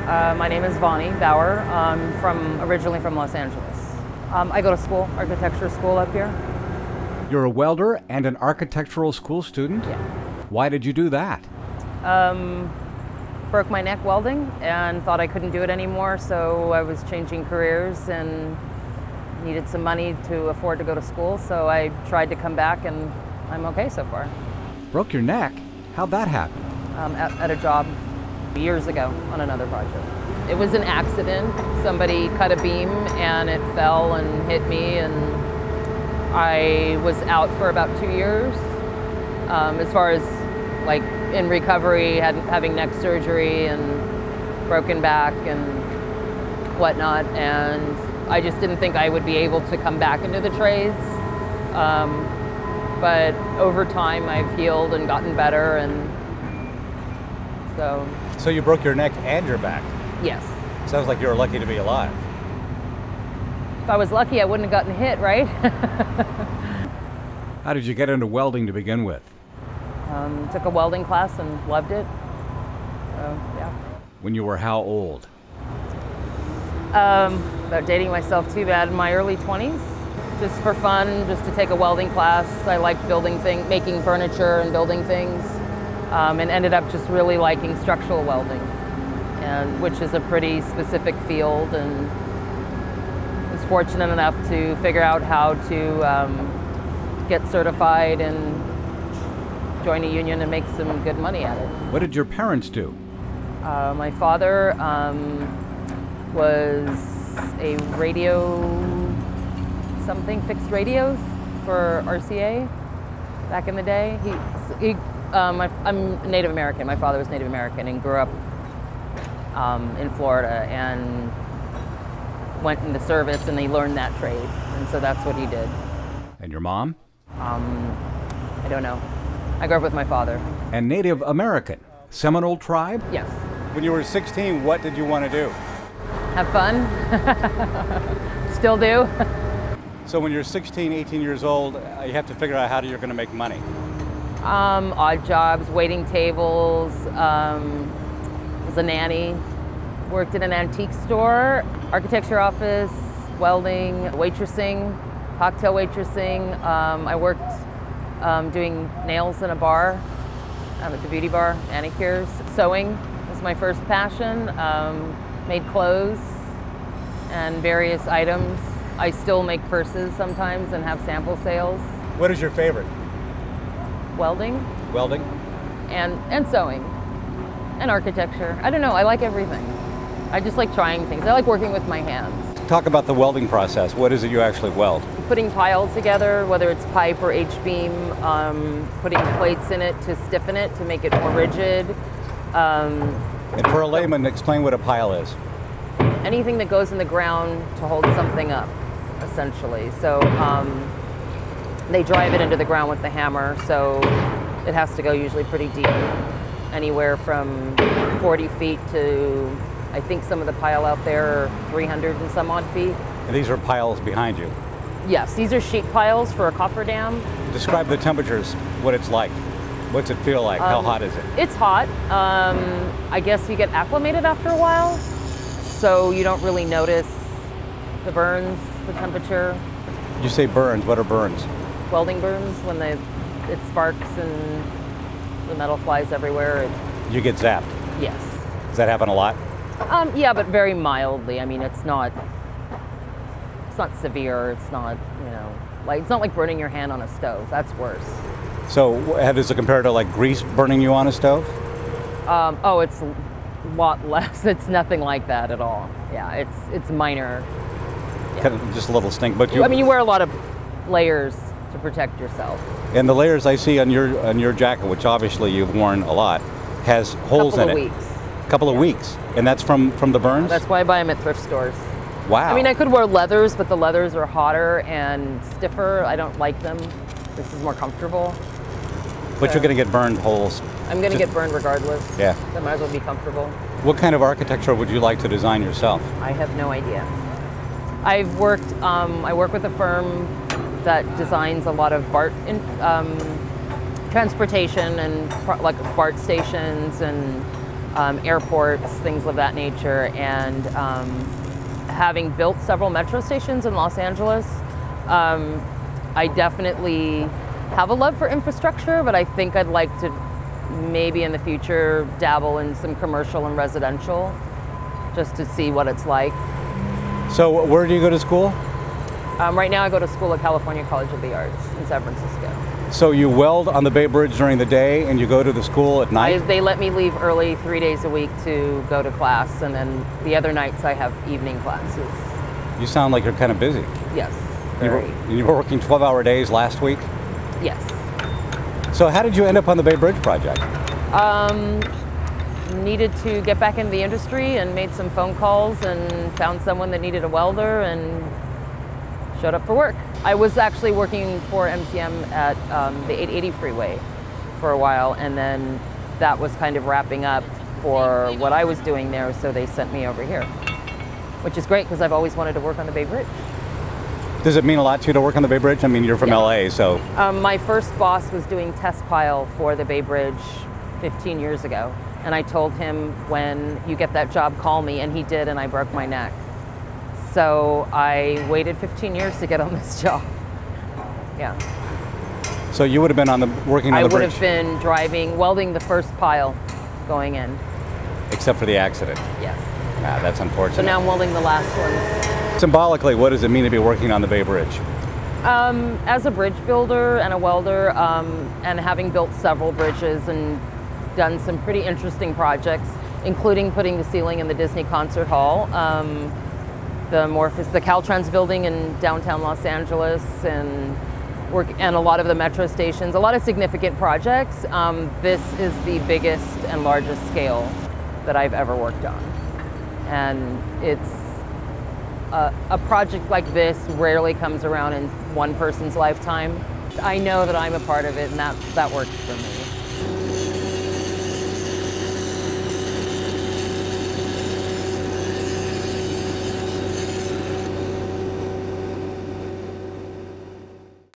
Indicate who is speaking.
Speaker 1: My name is Vonnie Bauer. I'm originally from Los Angeles. I go to school, architecture school up here.
Speaker 2: You're a welder and an architectural school student?
Speaker 1: Yeah.
Speaker 2: Why did you do that?
Speaker 1: Broke my neck welding and thought I couldn't do it anymore, so I was changing careers and needed some money to afford to go to school, so I tried to come back and I'm okay so far.
Speaker 2: Broke your neck? How'd that happen?
Speaker 1: At a job years ago on another project. It was an accident. Somebody cut a beam and it fell and hit me, and I was out for about 2 years. As far as like in recovery, having neck surgery and broken back and whatnot, and I just didn't think I would be able to come back into the trades. But over time I've healed and gotten better, and
Speaker 3: So you broke your neck and your back?
Speaker 1: yes.
Speaker 3: Sounds like you were lucky to be alive.
Speaker 1: If I was lucky, I wouldn't have gotten hit, right?
Speaker 2: How did you get into welding to begin with?
Speaker 1: Took a welding class and loved it. So, yeah.
Speaker 2: When you were how old?
Speaker 1: Without dating myself too bad, in my early 20s. Just for fun, just to take a welding class. I liked building things, making furniture and building things, and ended up just really liking structural welding, and which is a pretty specific field, and was fortunate enough to figure out how to get certified and join a union and make some good money at it.
Speaker 2: What did your parents do?
Speaker 1: My father was a fixed radios for RCA back in the day. I'm Native American. My father was Native American and grew up in Florida and went into service, and he learned that trade, and so that's what he did.
Speaker 2: And your mom?
Speaker 1: I don't know. I grew up with my father.
Speaker 2: And Native American, Seminole tribe?
Speaker 1: Yes.
Speaker 3: When you were 16, what did you want to do?
Speaker 1: Have fun. Still do.
Speaker 3: So when you're 16, 18 years old, you have to figure out how you're going to make money.
Speaker 1: Odd jobs, waiting tables, was a nanny, worked in an antique store, architecture office, welding, waitressing, cocktail waitressing. I worked doing nails in a bar, at the beauty bar, manicures. Sewing was my first passion. Made clothes and various items. I still make purses sometimes and have sample sales.
Speaker 3: What is your favorite?
Speaker 1: Welding.
Speaker 3: Welding?
Speaker 1: And sewing. And architecture. I don't know, I like everything. I just like trying things. I like working with my hands.
Speaker 3: Talk about the welding process. What is it you actually weld?
Speaker 1: Putting piles together, whether it's pipe or H-beam, putting plates in it to stiffen it, to make it more rigid.
Speaker 3: And for a layman, explain what a pile is.
Speaker 1: Anything that goes in the ground to hold something up, essentially. So they drive it into the ground with the hammer, so it has to go usually pretty deep, anywhere from 40 feet to, I think some of the pile out there are 300 and some odd feet.
Speaker 3: And these are piles behind you.
Speaker 1: Yes, these are sheet piles for a cofferdam.
Speaker 3: Describe the temperatures, what it's like. What's it feel like? How hot is it?
Speaker 1: It's hot. I guess you get acclimated after a while, so you don't really notice the burns, the temperature.
Speaker 3: You say burns. What are burns?
Speaker 1: Welding burns, when it sparks and the metal flies everywhere.
Speaker 3: You get zapped.
Speaker 1: Yes.
Speaker 3: Does that happen a lot?
Speaker 1: Yeah, but very mildly. I mean, it's not severe. It's not, it's not like burning your hand on a stove. That's worse.
Speaker 3: So how does it compare to like grease burning you on a stove?
Speaker 1: Oh, it's a lot less. It's nothing like that at all. Yeah, it's minor. Yeah.
Speaker 3: Kind of just a little stink, but
Speaker 1: I mean, you wear a lot of layers to protect yourself.
Speaker 3: And the layers I see on your jacket, which obviously you've worn a lot, has holes in it. Couple of weeks. And that's from the burns?
Speaker 1: That's why I buy them at thrift stores.
Speaker 3: Wow.
Speaker 1: I mean, I could wear leathers, but the leathers are hotter and stiffer. I don't like them. This is more comfortable.
Speaker 3: But you're going to get burned holes.
Speaker 1: I'm going to get burned regardless.
Speaker 3: Yeah.
Speaker 1: So I might as well be comfortable.
Speaker 3: What kind of architecture would you like to design yourself?
Speaker 1: I have no idea. I work with a firm that designs a lot of BART transportation and like BART stations and airports, things of that nature, and having built several metro stations in Los Angeles, I definitely have a love for infrastructure, but I think I'd like to maybe in the future dabble in some commercial and residential just to see what it's like.
Speaker 3: So where do you go to school?
Speaker 1: Right now I go to school at California College of the Arts in San Francisco.
Speaker 3: So you weld on the Bay Bridge during the day and you go to the school at night?
Speaker 1: They let me leave early 3 days a week to go to class, and then the other nights I have evening classes.
Speaker 3: You sound like you're kind of busy.
Speaker 1: Yes,
Speaker 3: You
Speaker 1: very.
Speaker 3: were working 12-hour days last week?
Speaker 1: Yes.
Speaker 3: So how did you end up on the Bay Bridge project?
Speaker 1: Needed to get back into the industry and made some phone calls and found someone that needed a welder and showed up for work. I was actually working for MCM at the 880 freeway for a while, and then that was kind of wrapping up for what I was doing there, so they sent me over here, which is great because I've always wanted to work on the Bay Bridge.
Speaker 3: Does it mean a lot to you to work on the Bay Bridge? I mean, you're from LA, so.
Speaker 1: My first boss was doing test pile for the Bay Bridge 15 years ago, and I told him, when you get that job, call me, and he did, and I broke my neck. So I waited 15 years to get on this job. Yeah.
Speaker 3: So you would have been working on the bridge?
Speaker 1: I would have been welding the first pile going in.
Speaker 3: Except for the accident?
Speaker 1: Yes.
Speaker 3: Ah, that's unfortunate.
Speaker 1: So now I'm welding the last ones.
Speaker 3: Symbolically, what does it mean to be working on the Bay Bridge?
Speaker 1: As a bridge builder and a welder, and having built several bridges and done some pretty interesting projects, including putting the ceiling in the Disney Concert Hall, the Caltrans building in downtown Los Angeles, and a lot of the metro stations, a lot of significant projects. This is the biggest and largest scale that I've ever worked on. And it's a project like this rarely comes around in one person's lifetime. I know that I'm a part of it, and that works for me.